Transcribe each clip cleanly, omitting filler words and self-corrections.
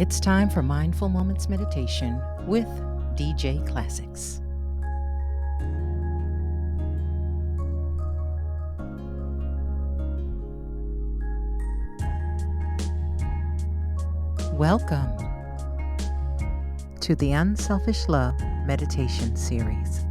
It's time for Mindful Moments Meditation with DJ Classics. Welcome to the Unselfish Love Meditation Series.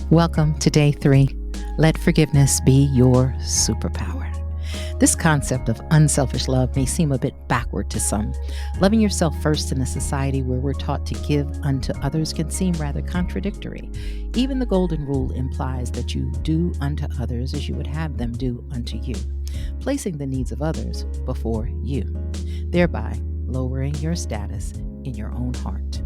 Welcome to Day 3. Let forgiveness be your superpower. This concept of unselfish love may seem a bit backward to some. Loving yourself first in a society where we're taught to give unto others can seem rather contradictory. Even the golden rule implies that you do unto others as you would have them do unto you, placing the needs of others before you, thereby lowering your status in your own heart.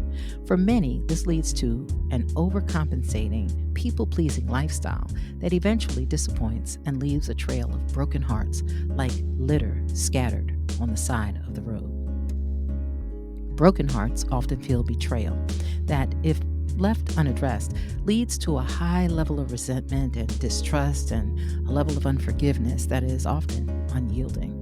For many, this leads to an overcompensating, people-pleasing lifestyle that eventually disappoints and leaves a trail of broken hearts like litter scattered on the side of the road. Broken hearts often feel betrayal that, if left unaddressed, leads to a high level of resentment and distrust and a level of unforgiveness that is often unyielding.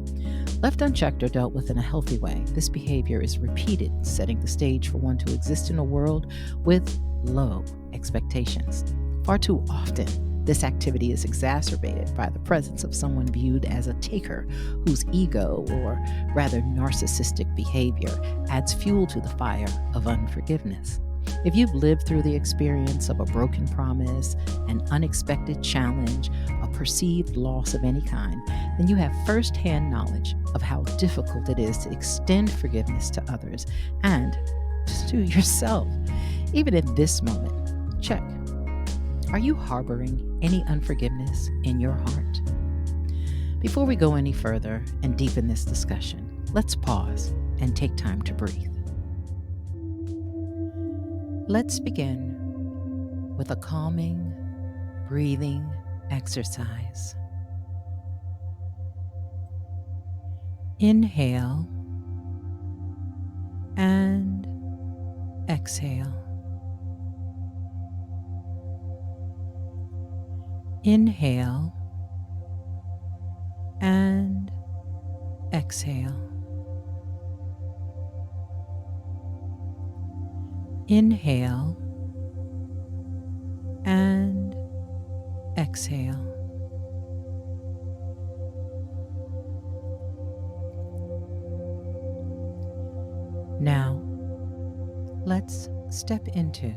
Left unchecked or dealt with in a healthy way, this behavior is repeated, setting the stage for one to exist in a world with low expectations. Far too often, this activity is exacerbated by the presence of someone viewed as a taker whose ego, or rather narcissistic behavior, adds fuel to the fire of unforgiveness. If you've lived through the experience of a broken promise, an unexpected challenge, a perceived loss of any kind, then you have firsthand knowledge of how difficult it is to extend forgiveness to others and just to yourself. Even in this moment, check. Are you harboring any unforgiveness in your heart? Before we go any further and deepen this discussion, let's pause and take time to breathe. Let's begin with a calming, breathing exercise. Inhale and exhale. Inhale and exhale. Inhale and exhale. Now, let's step into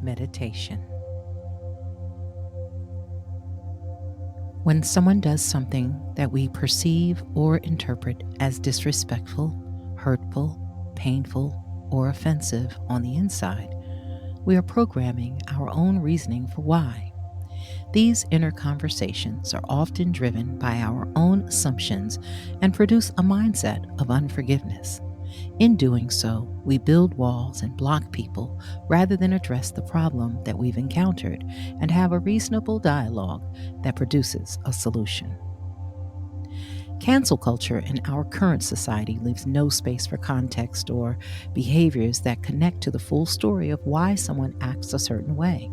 meditation. When someone does something that we perceive or interpret as disrespectful, hurtful, painful, or offensive on the inside, we are programming our own reasoning for why. These inner conversations are often driven by our own assumptions and produce a mindset of unforgiveness. In doing so, we build walls and block people rather than address the problem that we've encountered and have a reasonable dialogue that produces a solution. Cancel culture in our current society leaves no space for context or behaviors that connect to the full story of why someone acts a certain way.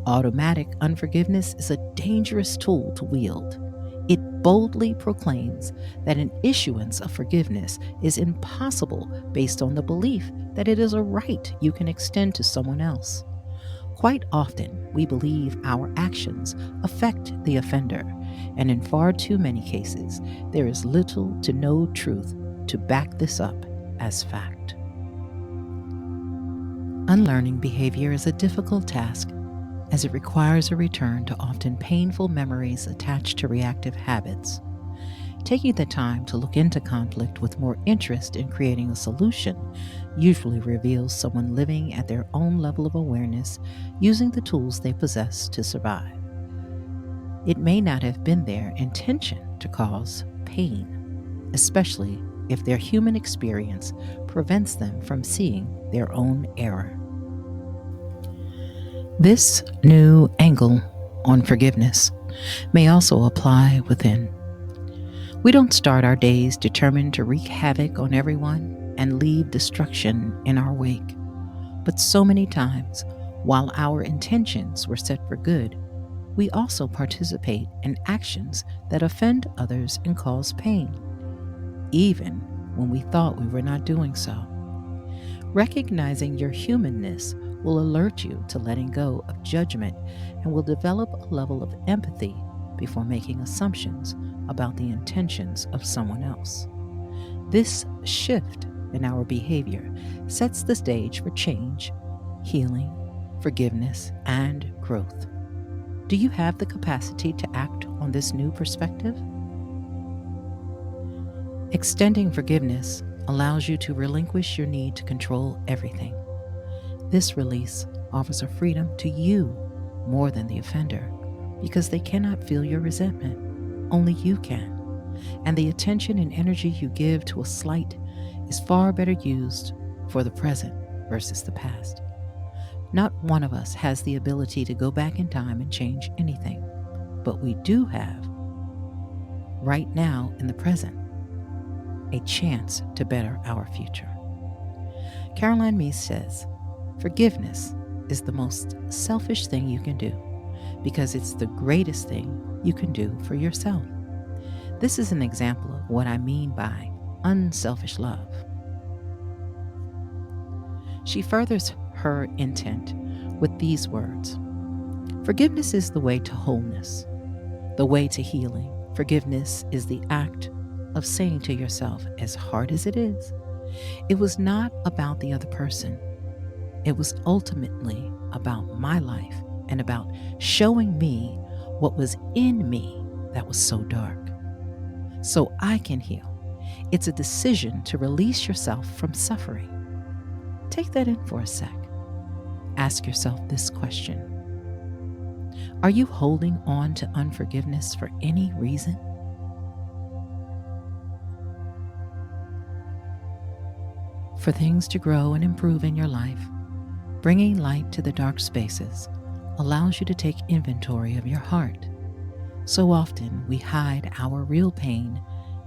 Automatic unforgiveness is a dangerous tool to wield. It boldly proclaims that an issuance of forgiveness is impossible based on the belief that it is a right you can extend to someone else. Quite often, we believe our actions affect the offender, and in far too many cases, there is little to no truth to back this up as fact. Unlearning behavior is a difficult task, as it requires a return to often painful memories attached to reactive habits. Taking the time to look into conflict with more interest in creating a solution usually reveals someone living at their own level of awareness, using the tools they possess to survive. It may not have been their intention to cause pain, especially if their human experience prevents them from seeing their own error. This new angle on forgiveness may also apply within. We don't start our days determined to wreak havoc on everyone and leave destruction in our wake. But so many times, while our intentions were set for good, we also participate in actions that offend others and cause pain, even when we thought we were not doing so. Recognizing your humanness will alert you to letting go of judgment and will develop a level of empathy before making assumptions about the intentions of someone else. This shift in our behavior sets the stage for change, healing, forgiveness, and growth. Do you have the capacity to act on this new perspective? Extending forgiveness allows you to relinquish your need to control everything. This release offers a freedom to you more than the offender because they cannot feel your resentment. Only you can. And the attention and energy you give to a slight is far better used for the present versus the past. Not one of us has the ability to go back in time and change anything, but we do have, right now in the present, a chance to better our future. Caroline Meese says, forgiveness is the most selfish thing you can do because it's the greatest thing you can do for yourself. This is an example of what I mean by unselfish love. She furthers her intent with these words. Forgiveness is the way to wholeness, the way to healing. Forgiveness is the act of saying to yourself, as hard as it is, it was not about the other person. It was ultimately about my life and about showing me what was in me that was so dark, so I can heal. It's a decision to release yourself from suffering. Take that in for a sec. Ask yourself this question. Are you holding on to unforgiveness for any reason? For things to grow and improve in your life, bringing light to the dark spaces allows you to take inventory of your heart. So often we hide our real pain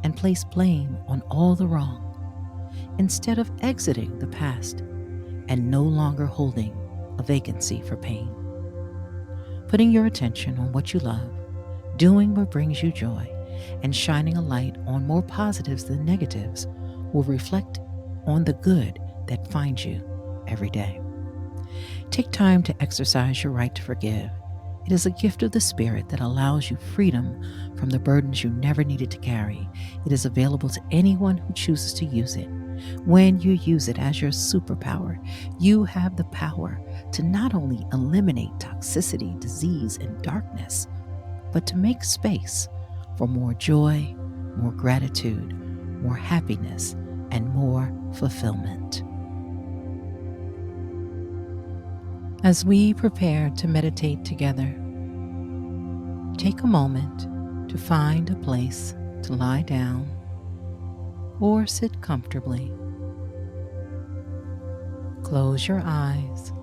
and place blame on all the wrong, instead of exiting the past and no longer holding a vacancy for pain. Putting your attention on what you love, doing what brings you joy, and shining a light on more positives than negatives will reflect on the good that finds you every day. Take time to exercise your right to forgive. It is a gift of the Spirit that allows you freedom from the burdens you never needed to carry. It is available to anyone who chooses to use it. When you use it as your superpower, you have the power to not only eliminate toxicity, disease, and darkness, but to make space for more joy, more gratitude, more happiness, and more fulfillment. As we prepare to meditate together, take a moment to find a place to lie down or sit comfortably. Close your eyes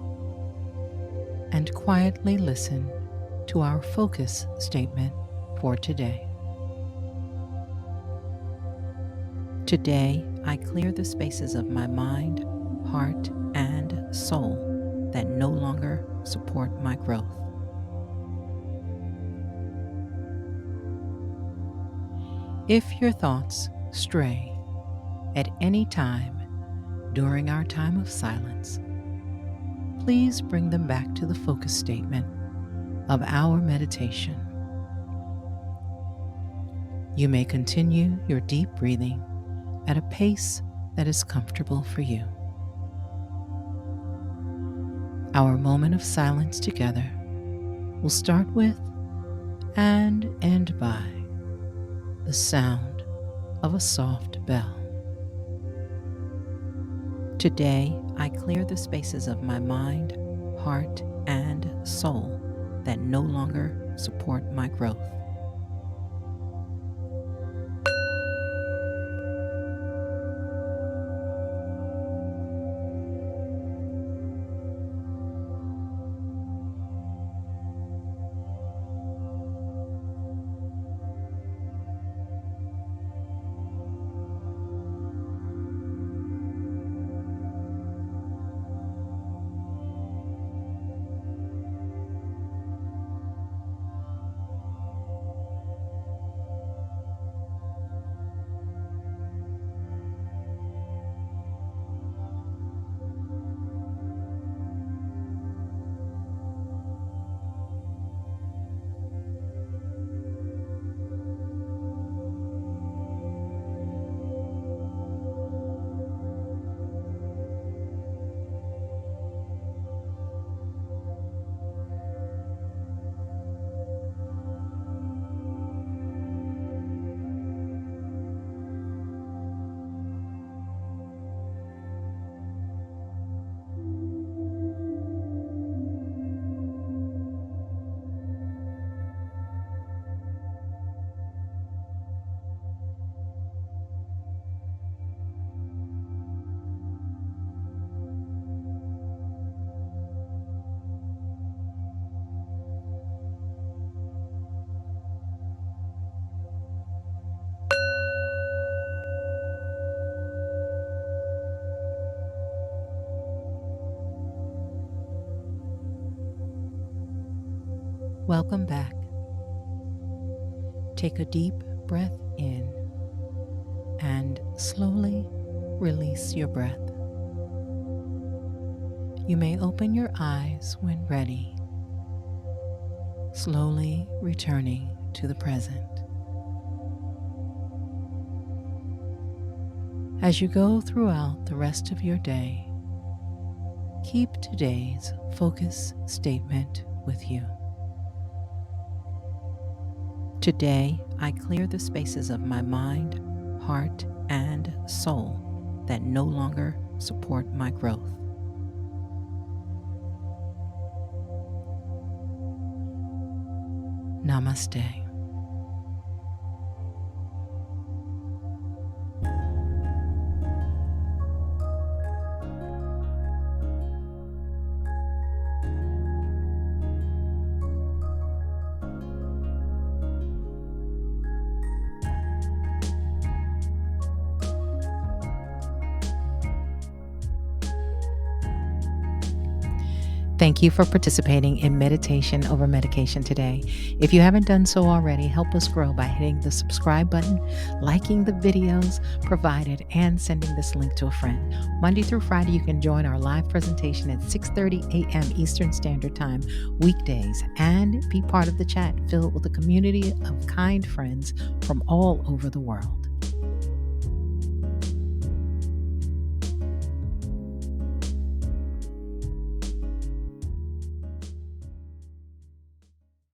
and quietly listen to our focus statement for today. Today, I clear the spaces of my mind, heart, and soul that no longer support my growth. If your thoughts stray at any time during our time of silence, please bring them back to the focus statement of our meditation. You may continue your deep breathing at a pace that is comfortable for you. Our moment of silence together will start with and end by the sound of a soft bell. Today, I clear the spaces of my mind, heart, and soul that no longer support my growth. Welcome back. Take a deep breath in and slowly release your breath. You may open your eyes when ready, slowly returning to the present. As you go throughout the rest of your day, keep today's focus statement with you. Today, I clear the spaces of my mind, heart, and soul that no longer support my growth. Namaste. Thank you for participating in Meditation Over Medication today. If you haven't done so already, help us grow by hitting the subscribe button, liking the videos provided, and sending this link to a friend. Monday through Friday, you can join our live presentation at 6:30 a.m. Eastern Standard Time weekdays and be part of the chat filled with a community of kind friends from all over the world.